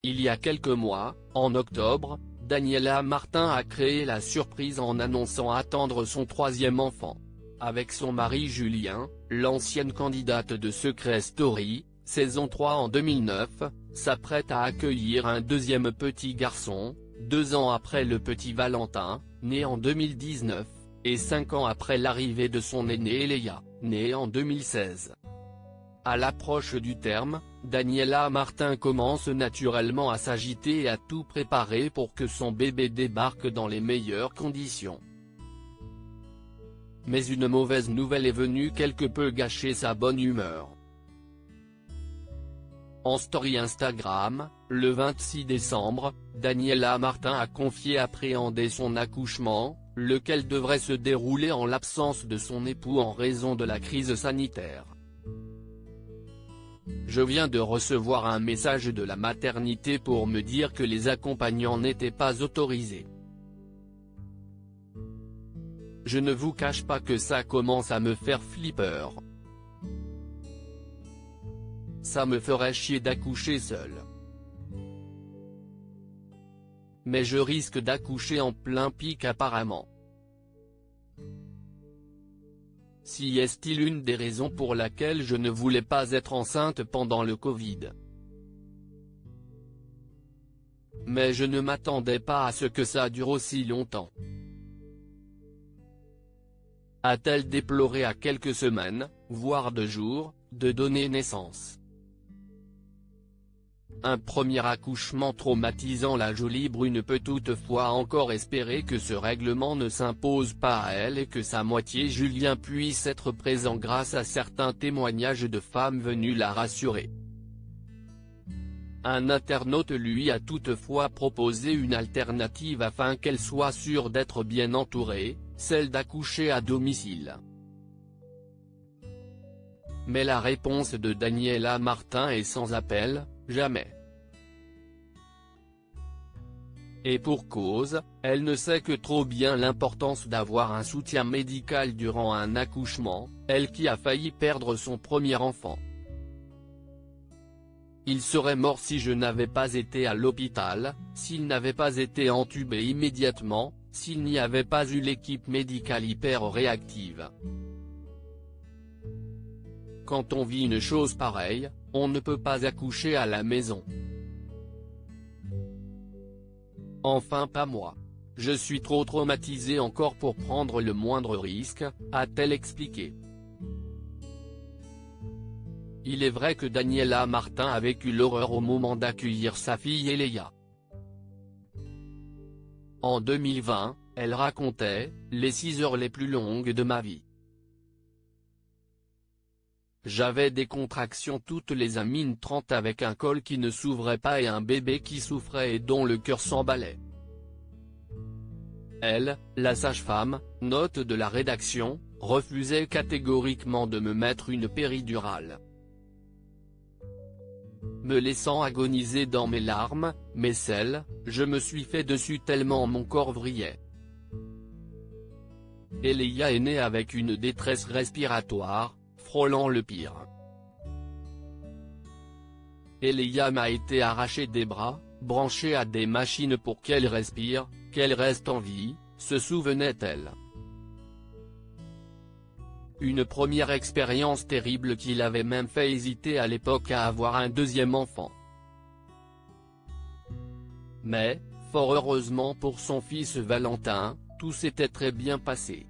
Il y a quelques mois, en octobre, Daniela Martin a créé la surprise en annonçant attendre son troisième enfant. Avec son mari Julien, l'ancienne candidate de Secret Story, saison 3 en 2009, s'apprête à accueillir un deuxième petit garçon, 2 ans après le petit Valentin, né en 2019, et 5 ans après l'arrivée de son aînée Léa, née en 2016. À l'approche du terme, Daniela Martin commence naturellement à s'agiter et à tout préparer pour que son bébé débarque dans les meilleures conditions. Mais une mauvaise nouvelle est venue quelque peu gâcher sa bonne humeur. En story Instagram, le 26 décembre, Daniela Martin a confié appréhender son accouchement, lequel devrait se dérouler en l'absence de son époux en raison de la crise sanitaire. Je viens de recevoir un message de la maternité pour me dire que les accompagnants n'étaient pas autorisés. Je ne vous cache pas que ça commence à me faire flipper. Ça me ferait chier d'accoucher seul. Mais je risque d'accoucher en plein pic apparemment. Si est-il une des raisons pour laquelle je ne voulais pas être enceinte pendant le Covid. Mais je ne m'attendais pas à ce que ça dure aussi longtemps. A-t-elle déploré à quelques semaines, voire 2 jours, de donner naissance. Un premier accouchement traumatisant. La jolie brune peut toutefois encore espérer que ce règlement ne s'impose pas à elle et que sa moitié Julien puisse être présent grâce à certains témoignages de femmes venues la rassurer. Un internaute lui a toutefois proposé une alternative afin qu'elle soit sûre d'être bien entourée, celle d'accoucher à domicile. Mais la réponse de Daniela Martin est sans appel: jamais. Et pour cause, elle ne sait que trop bien l'importance d'avoir un soutien médical durant un accouchement, elle qui a failli perdre son premier enfant. Il serait mort si je n'avais pas été à l'hôpital, s'il n'avait pas été entubé immédiatement, s'il n'y avait pas eu l'équipe médicale hyper réactive. Quand on vit une chose pareille, on ne peut pas accoucher à la maison. Enfin pas moi. Je suis trop traumatisée encore pour prendre le moindre risque, a-t-elle expliqué. Il est vrai que Daniela Martin a vécu l'horreur au moment d'accueillir sa fille Léa. En 2020, elle racontait « les 6 heures les plus longues de ma vie. J'avais des contractions toutes les 1 minute 30 avec un col qui ne s'ouvrait pas et un bébé qui souffrait et dont le cœur s'emballait. » Elle, la sage-femme, note de la rédaction, refusait catégoriquement de me mettre une péridurale. Me laissant agoniser dans mes larmes, mes selles, je me suis fait dessus tellement mon corps vrillait. Et Léa est née avec une détresse respiratoire, frôlant le pire. Et Léa m'a été arrachée des bras, branchée à des machines pour qu'elle respire, qu'elle reste en vie, se souvenait-elle. Une première expérience terrible qui l'avait même fait hésiter à l'époque à avoir un deuxième enfant. Mais, fort heureusement pour son fils Valentin, tout s'était très bien passé.